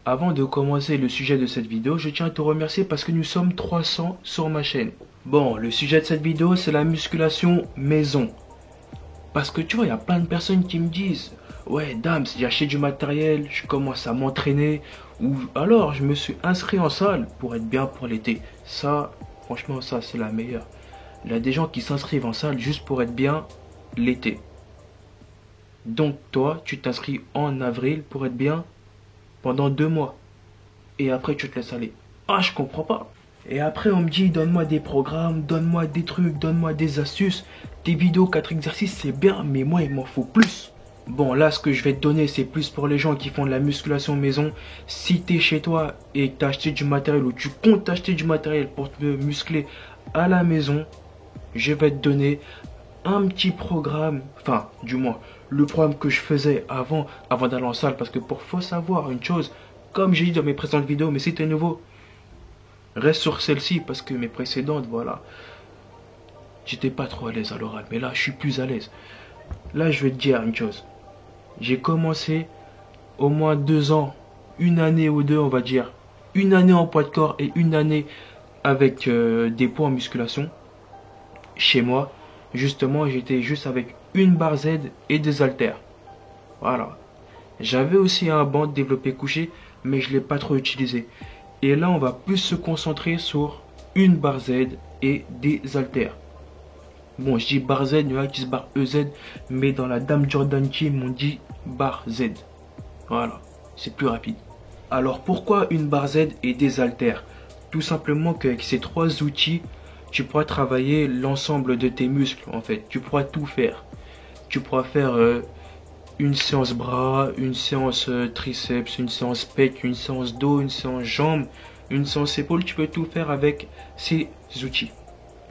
Avant de commencer le sujet de cette vidéo, je tiens à te remercier parce que nous sommes 300 sur ma chaîne. Bon, le sujet de cette vidéo, c'est la musculation maison. Parce que tu vois, il y a plein de personnes qui me disent: ouais, Dams, j'ai acheté du matériel, je commence à m'entraîner. Ou alors, je me suis inscrit en salle pour être bien pour l'été. Ça, franchement, ça, c'est la meilleure. Il y a des gens qui s'inscrivent en salle juste pour être bien l'été. Donc toi, tu t'inscris en avril pour être bien pendant 2 mois. Et après, tu te laisses aller. Ah, je comprends pas. Et après, on me dit: donne-moi des programmes, donne-moi des trucs, donne-moi des astuces. Tes vidéos 4 exercices, c'est bien, mais moi, il m'en faut plus. Bon, là, ce que je vais te donner, c'est plus pour les gens qui font de la musculation maison. Si t'es chez toi et que t'as acheté du matériel ou tu comptes acheter du matériel pour te muscler à la maison, je vais te donner un petit programme, enfin, du moins, le programme que je faisais avant d'aller en salle. Parce que faut savoir une chose, comme j'ai dit dans mes précédentes vidéos, mais si t'es nouveau, reste sur celle-ci parce que mes précédentes, voilà, j'étais pas trop à l'aise à l'oral, mais là, je suis plus à l'aise. Là, je vais te dire une chose. J'ai commencé au moins 2 ans, une année ou deux, on va dire, une année en poids de corps et une année avec des poids en musculation. Chez moi, justement, j'étais juste avec une barre Z et des haltères. Voilà. J'avais aussi un banc de développé couché, mais je ne l'ai pas trop utilisé. Et là, on va plus se concentrer sur une barre Z et des haltères. Bon, je dis barre Z, il y en a qui disent barre EZ, mais dans la Dame Jordan Team, on dit barre Z. Voilà, c'est plus rapide. Alors pourquoi une barre Z et des haltères? Tout simplement qu'avec ces trois outils, tu pourras travailler l'ensemble de tes muscles en fait. Tu pourras tout faire. Tu pourras faire une séance bras, une séance triceps, une séance pec, une séance dos, une séance jambes, une séance épaules. Tu peux tout faire avec ces outils.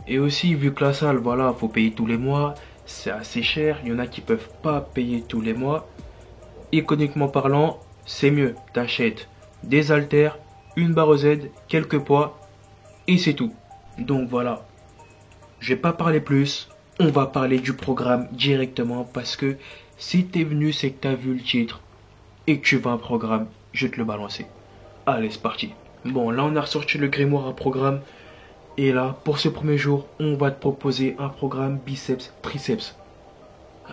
Et aussi, vu que la salle, voilà, faut payer tous les mois, c'est assez cher. Il y en a qui peuvent pas payer tous les mois. Économiquement parlant, c'est mieux. T'achètes des haltères, une barre Z, quelques poids, et c'est tout. Donc voilà, je vais pas parler plus. On va parler du programme directement parce que si t'es venu, c'est que t'as vu le titre et que tu veux un programme, je vais te le balancer. Allez, c'est parti. Bon, là on a ressorti le grimoire à programme. Et là, pour ce premier jour, on va te proposer un programme biceps, triceps.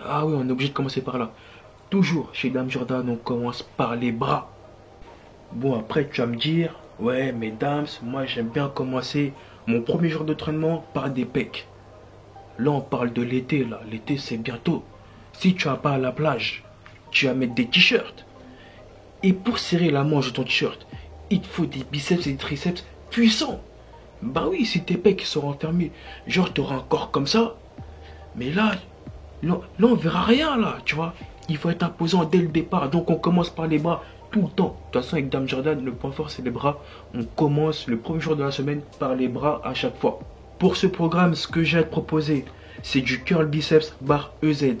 Ah oui, on est obligé de commencer par là. Toujours chez Dame Jordan, on commence par les bras. Bon, après, tu vas me dire: ouais, mais Dams, moi j'aime bien commencer mon premier jour d'entraînement par des pecs. Là, on parle de l'été, là. L'été, c'est bientôt. Si tu vas pas à la plage, tu vas mettre des t-shirts. Et pour serrer la manche de ton t-shirt, il te faut des biceps et des triceps puissants. Bah oui, si tes pecs seront enfermés, genre t'auras un corps comme ça. Mais là, on verra rien, là, tu vois. Il faut être imposant dès le départ. Donc on commence par les bras tout le temps. De toute façon, avec Dame Jordan, le point fort, c'est les bras. On commence le premier jour de la semaine par les bras à chaque fois. Pour ce programme, ce que j'ai à te proposer, c'est du curl biceps barre EZ.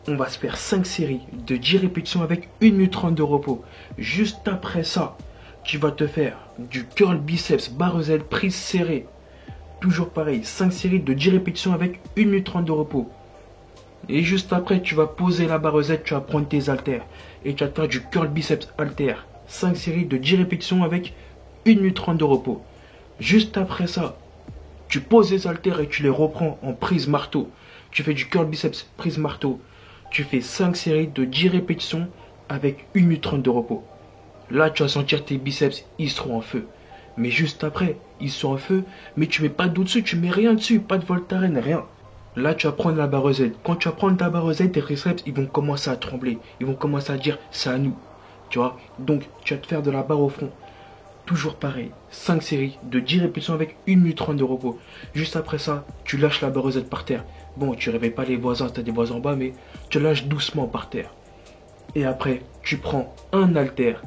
On va se faire 5 séries de 10 répétitions avec 1 minute 30 de repos. Juste après ça, tu vas te faire du curl biceps barre EZ prise serrée. Toujours pareil, 5 séries de 10 répétitions avec 1 minute 30 de repos. Et juste après, tu vas poser la barre Z, tu vas prendre tes haltères. Et tu vas te faire du curl biceps haltère. 5 séries de 10 répétitions avec 1 minute 30 de repos. Juste après ça, tu poses les haltères et tu les reprends en prise marteau. Tu fais du curl biceps prise marteau. Tu fais 5 séries de 10 répétitions avec 1 minute 30 de repos. Là, tu vas sentir tes biceps, ils seront en feu. Mais juste après, ils sont en feu, mais tu mets pas d'eau dessus, tu mets rien dessus, pas de Voltaren, rien. Là, tu vas prendre la barre Z. Quand tu vas prendre ta barre Z, tes triceps, ils vont commencer à trembler. Ils vont commencer à dire: c'est à nous. Tu vois? Donc, tu vas te faire de la barre au front. Toujours pareil. 5 séries de 10 répétitions avec 1 minute 30 de repos. Juste après ça, tu lâches la barre Z par terre. Bon, tu réveilles pas les voisins, tu as des voisins en bas, mais tu lâches doucement par terre. Et après, tu prends un haltère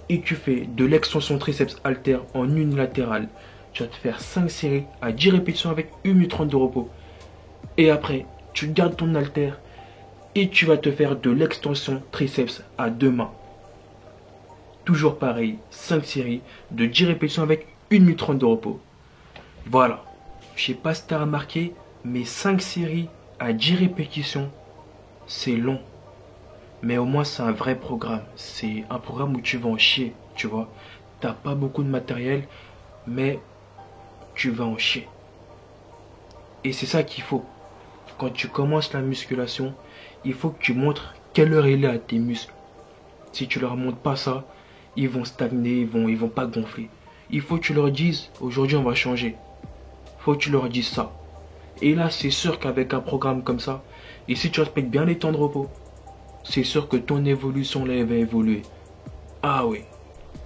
et tu fais de l'extension triceps haltère en unilatéral. Tu vas te faire 5 séries à 10 répétitions avec 1 minute 30 de repos. Et après, tu gardes ton haltère et tu vas te faire de l'extension triceps à deux mains. Toujours pareil, 5 séries de 10 répétitions avec 1 minute 30 de repos. Voilà. Je sais pas si tu as remarqué, mais 5 séries à 10 répétitions, c'est long. Mais au moins, c'est un vrai programme. C'est un programme où tu vas en chier, tu vois. T'as pas beaucoup de matériel, mais tu vas en chier. Et c'est ça qu'il faut. Quand tu commences la musculation, il faut que tu montres quelle heure il est à tes muscles. Si tu leur montres pas ça, ils vont stagner, ils vont pas gonfler. Il faut que tu leur dises, aujourd'hui on va changer. Il faut que tu leur dises ça. Et là, c'est sûr qu'avec un programme comme ça, et si tu respectes bien les temps de repos, c'est sûr que ton évolution là, elle va évoluer. Ah oui.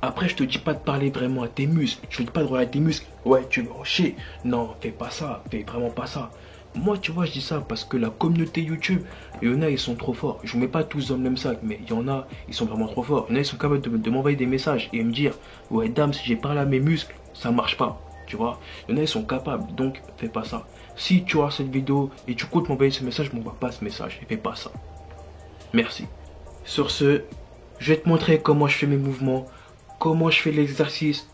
Après, je te dis pas de parler vraiment à tes muscles. Je te dis pas de regarder tes muscles. Ouais, tu vas en chier. Non, fais pas ça. Fais vraiment pas ça. Moi, tu vois, je dis ça parce que la communauté YouTube, il y en a, ils sont trop forts. Je ne mets pas tous dans le même sac, mais il y en a, ils sont vraiment trop forts. Il y en a, ils sont capables de m'envoyer des messages et me dire, ouais, dame, si j'ai parlé à mes muscles, ça marche pas. Tu vois, il y en a, ils sont capables. Donc, fais pas ça. Si tu as cette vidéo et tu comptes m'envoyer ce message, m'envoie pas ce message. Et fais pas ça. Merci. Sur ce, je vais te montrer comment je fais mes mouvements, comment je fais l'exercice,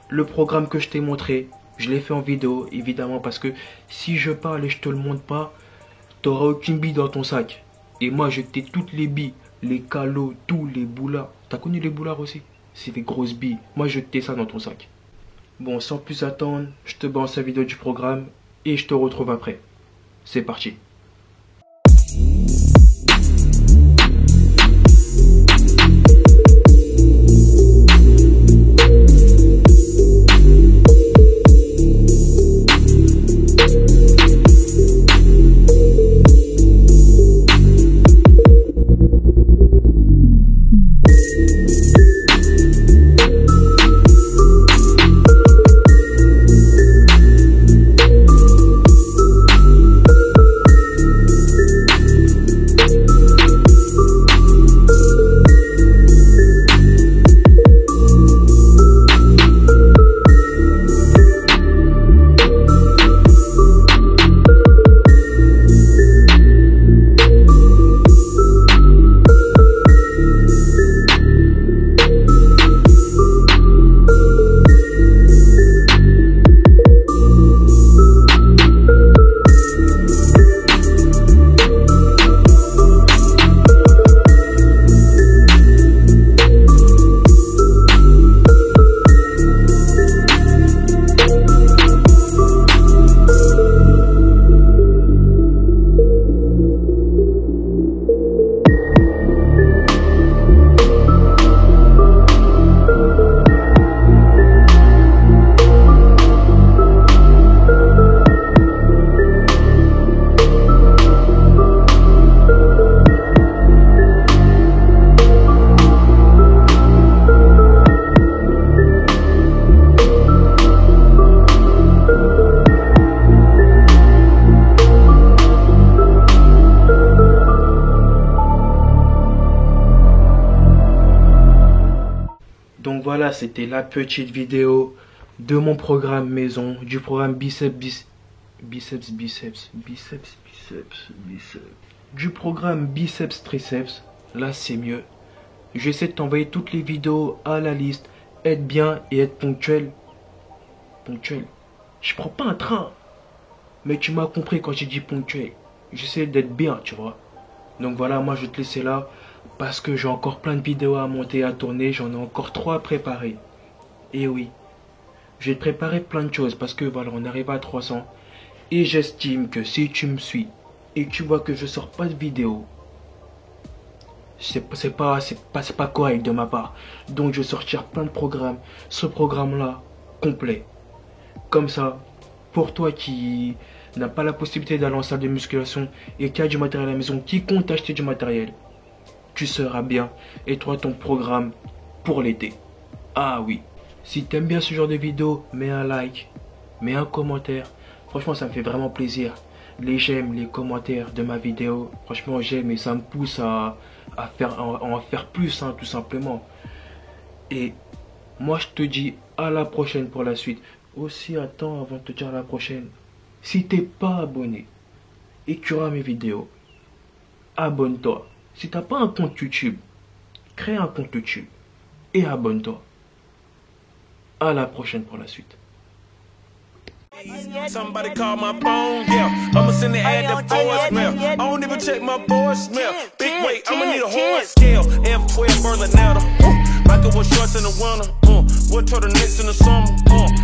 le programme que je t'ai montré. Je l'ai fait en vidéo, évidemment, parce que si je parle et je te le montre pas, tu n'auras aucune bille dans ton sac. Et moi, je t'ai toutes les billes, les calots, tous les boulards. T'as connu les boulards aussi? C'est des grosses billes. Moi, je t'ai ça dans ton sac. Bon, sans plus attendre, je te balance la vidéo du programme et je te retrouve après. C'est parti. Donc voilà, c'était la petite vidéo de mon programme maison, du programme du programme biceps triceps. Là, c'est mieux. J'essaie de t'envoyer toutes les vidéos à la liste. Être bien et être ponctuel. Ponctuel. Je prends pas un train. Mais tu m'as compris quand j'ai dit ponctuel. J'essaie d'être bien, tu vois. Donc voilà, moi je vais te laisser là. Parce que j'ai encore plein de vidéos à monter, à tourner. J'en ai encore 3 à préparer. Et oui. Je vais te préparer plein de choses. Parce que voilà, on arrive à 300. Et j'estime que si tu me suis et que tu vois que je sors pas de vidéo, c'est pas correct de ma part. Donc je vais sortir plein de programmes. Ce programme-là, complet. Comme ça, pour toi qui n'a pas la possibilité d'aller en salle de musculation et qui a du matériel à la maison, qui compte acheter du matériel, tu seras bien et toi ton programme pour l'été. Ah oui, si t'aimes bien ce genre de vidéo, mets un like, mets un commentaire. Franchement, ça me fait vraiment plaisir. Les j'aime, les commentaires de ma vidéo, franchement j'aime et ça me pousse à en faire plus, hein, tout simplement. Et moi je te dis à la prochaine pour la suite. Aussi, attends, avant de te dire à la prochaine, si t'es pas abonné et que tu auras mes vidéos, abonne-toi. Si t'as pas un compte YouTube, crée un compte YouTube et abonne-toi. À la prochaine pour la suite. Somebody call my phone, yeah. I'ma send the ad to voicemail. I don't even check my voicemail. Big weight, I'ma need a horse scale. F12 Berlinetta. Michael with shorts in the winter. What turtlenecks in the summer.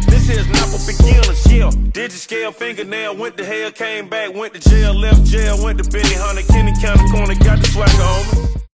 This here's not for beginners, yeah. Digit scale, fingernail, went to hell, came back, went to jail, left jail, went to Benny Hunter, Kenny County Corner, got the swagger on me.